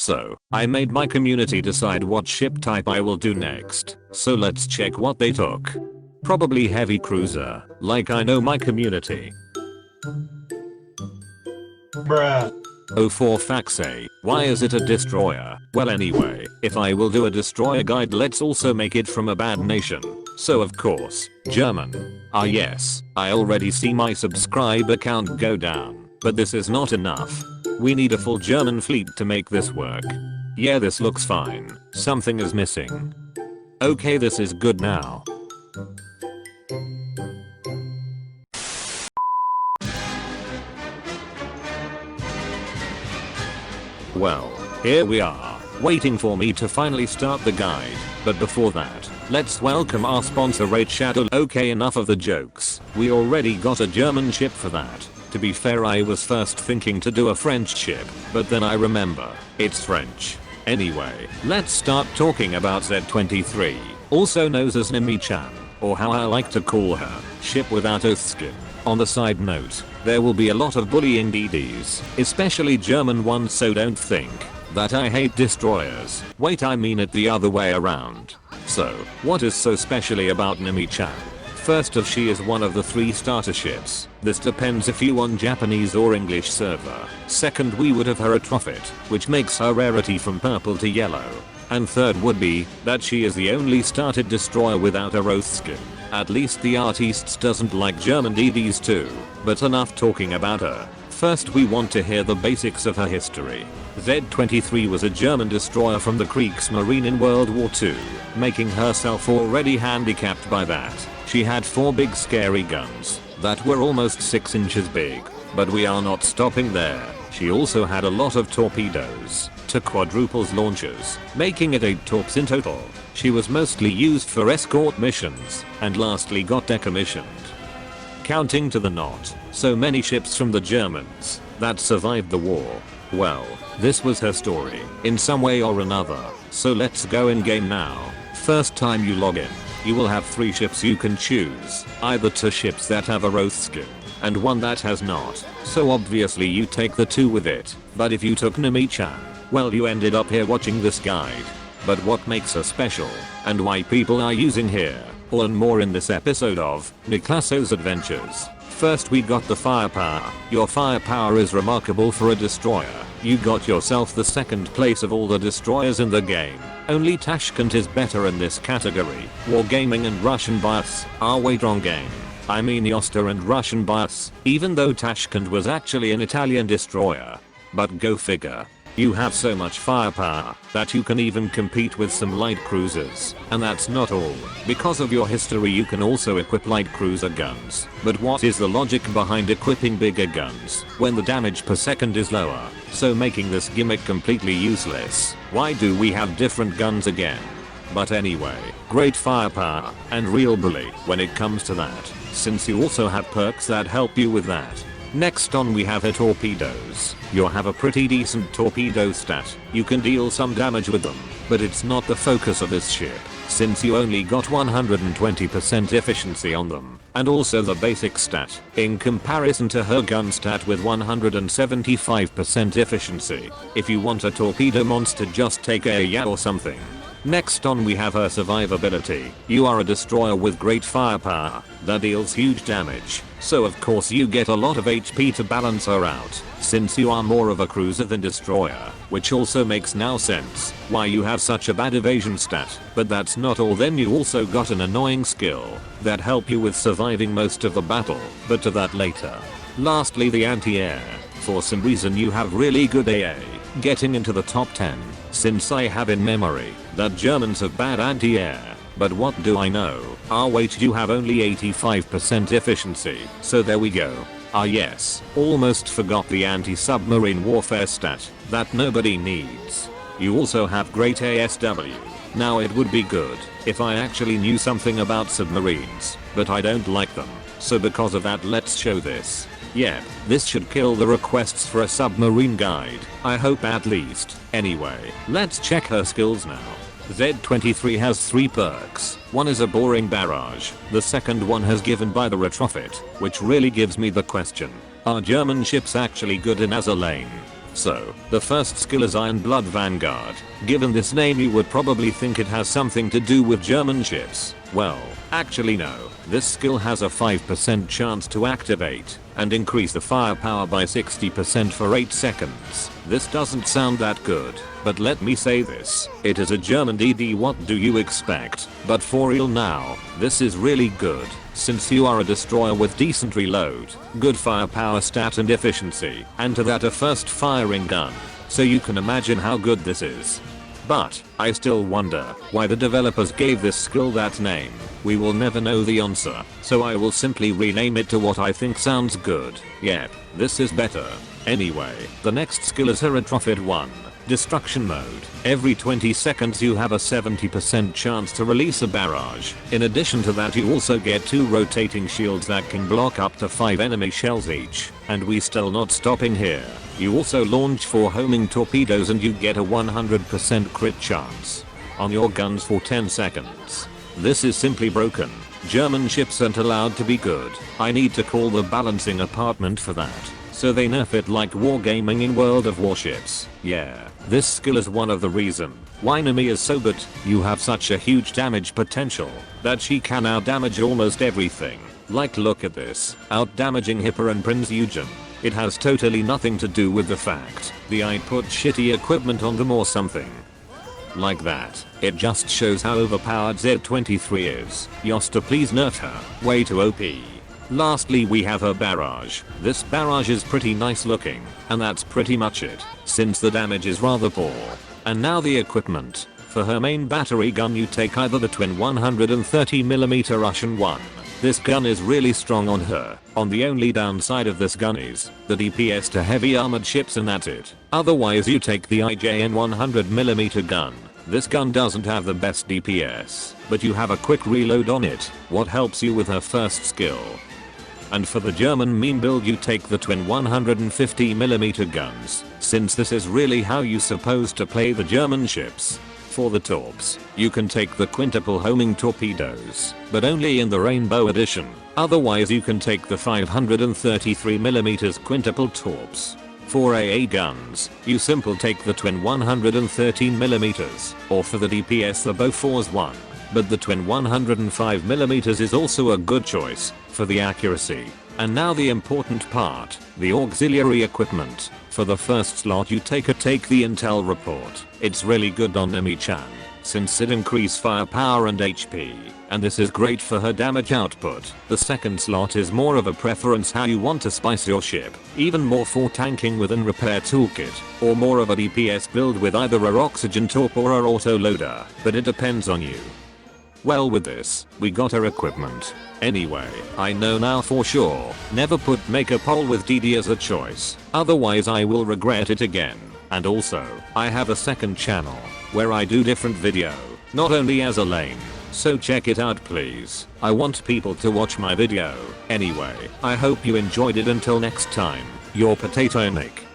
So, I made my community decide what ship type I will do next. So let's check what they took. Probably heavy cruiser, like I know my community. Bruh. Oh, for fuck's sake, why is it a destroyer? Well anyway, if I will do a destroyer guide, let's also make it from a bad nation. So of course, German. Ah yes, I already see my subscriber count go down, but this is not enough. We need a full German fleet to make this work. Yeah, this looks fine. Something is missing. Okay, this is good now. Well, here we are, waiting for me to finally start the guide, but before that, let's welcome our sponsor Retrofit. Okay, enough of the jokes, we already got a German ship for that. To be fair, I was first thinking to do a French ship, but then I remember, it's French. Anyway, let's start talking about Z23, also known as Nimi-chan, or how I like to call her, ship without oath skin. On the side note, there will be a lot of bullying DDs, especially German ones, so don't think that I hate destroyers. Wait, I mean it the other way around. So, what is so specially about Nimi-chan? First off, she is one of the 3 starter ships. This depends if you on Japanese or English server. Second, we would have her Retrofit, which makes her rarity from purple to yellow. And third would be that she is the only started destroyer without a oath skin. At least the artists doesn't like German DDs too. But enough talking about her. First, we want to hear the basics of her history. Z23 was a German destroyer from the Kriegsmarine in World War II, making herself already handicapped by that. She had 4 big scary guns that were almost 6 inches big. But we are not stopping there. She also had a lot of torpedoes to quadruples launchers, making it 8 torps in total. She was mostly used for escort missions, and lastly got decommissioned. Counting to the not so many ships from the Germans that survived the war. Well, this was her story in some way or another. So let's go in game now. First time you log in, you will have 3 ships you can choose, either 2 ships that have a oath skin and 1 that has not. So obviously you take the 2 with it. But if you took Nimi-chan, well, you ended up here watching this guide. But what makes her special, and why people are using here, learn more in this episode of Niklasso's Adventures. First, we got the firepower. Your firepower is remarkable for a destroyer. You got yourself the 2nd place of all the destroyers in the game. Only Tashkent is better in this category. Wargaming and Russian bias. Wait, wrong game. I mean Yosta and Russian bias, even though Tashkent was actually an Italian destroyer. But go figure. You have so much firepower that you can even compete with some light cruisers. And that's not all. Because of your history, you can also equip light cruiser guns. But what is the logic behind equipping bigger guns when the damage per second is lower? So making this gimmick completely useless. Why do we have different guns again? But anyway, great firepower and real bully when it comes to that, since you also have perks that help you with that. Next on, we have her torpedoes. You have a pretty decent torpedo stat. You can deal some damage with them, but it's not the focus of this ship, since you only got 120% efficiency on them, and also the basic stat, in comparison to her gun stat with 175% efficiency. If you want a torpedo monster, just take a yeah or something. Next on, we have her survivability. You are a destroyer with great firepower that deals huge damage, so of course you get a lot of HP to balance her out, since you are more of a cruiser than destroyer, which also makes now sense why you have such a bad evasion stat. But that's not all, then you also got an annoying skill that help you with surviving most of the battle, but to that later. Lastly, the anti-air. For some reason you have really good AA, getting into the top 10, since I have in memory that Germans have bad anti-air. But what do I know? Wait, you have only 85% efficiency, so there we go. Yes, almost forgot the anti-submarine warfare stat that nobody needs. You also have great ASW. Now it would be good if I actually knew something about submarines, but I don't like them, so because of that, let's show this. Yep, this should kill the requests for a submarine guide, I hope at least. Anyway, let's check her skills now. Z23 has 3 perks. One is a boring barrage. The second one has given by the Retrofit, which really gives me the question. Are German ships actually good in as a lane? So, the first skill is Iron Blood Vanguard. Given this name you would probably think it has something to do with German ships. Well, actually no. This skill has a 5% chance to activate and increase the firepower by 60% for 8 seconds. This doesn't sound that good, but let me say this, it is a German DD, what do you expect? But for real now, this is really good, since you are a destroyer with decent reload, good firepower stat and efficiency, and to that a first firing gun. So you can imagine how good this is. But, I still wonder why the developers gave this skill that name. We will never know the answer, so I will simply rename it to what I think sounds good. Yep, this is better. Anyway, the next skill is Retrofit 1. Destruction mode. Every 20 seconds you have a 70% chance to release a barrage. In addition to that you also get 2 rotating shields that can block up to 5 enemy shells each. And we still not stopping here. You also launch 4 homing torpedoes and you get a 100% crit chance on your guns for 10 seconds. This is simply broken. German ships aren't allowed to be good. I need to call the balancing apartment for that. So they nerf it like wargaming in World of Warships. Yeah, this skill is one of the reason why Nimi is so good. You have such a huge damage potential that she can out-damage almost everything. Like look at this, out-damaging Hipper and Prince Eugen. It has totally nothing to do with the fact the I put shitty equipment on them or something like that. It just shows how overpowered Z23 is. Yosta, please nerf her. Way too OP. Lastly we have her Barrage. This Barrage is pretty nice looking, and that's pretty much it, since the damage is rather poor. And now the equipment. For her main battery gun you take either the twin 130mm Russian one. This gun is really strong on her. On the only downside of this gun is the DPS to heavy armored ships, and that's it. Otherwise you take the IJN 100mm gun. This gun doesn't have the best DPS, but you have a quick reload on it, what helps you with her first skill. And for the German meme build you take the twin 150mm guns, since this is really how you supposed to play the German ships. For the torps, you can take the quintuple homing torpedoes, but only in the Rainbow Edition. Otherwise you can take the 533mm quintuple torps. For AA guns, you simply take the twin 113mm, or for the DPS the Bofors one. But the twin 105mm is also a good choice for the accuracy. And now the important part, the auxiliary equipment. For the first slot you take the Intel report. It's really good on Nimi-chan, since it increases firepower and HP, and this is great for her damage output. The second slot is more of a preference how you want to spice your ship, even more for tanking with an repair toolkit, or more of a DPS build with either a oxygen torp or a auto loader, but it depends on you. Well, with this, we got her equipment. Anyway, I know now for sure, never make a poll with DD as a choice, otherwise I will regret it again. And also, I have a second channel, where I do different video, not only as a lane, so check it out please. I want people to watch my video. Anyway, I hope you enjoyed it. Until next time, your Potato Nick.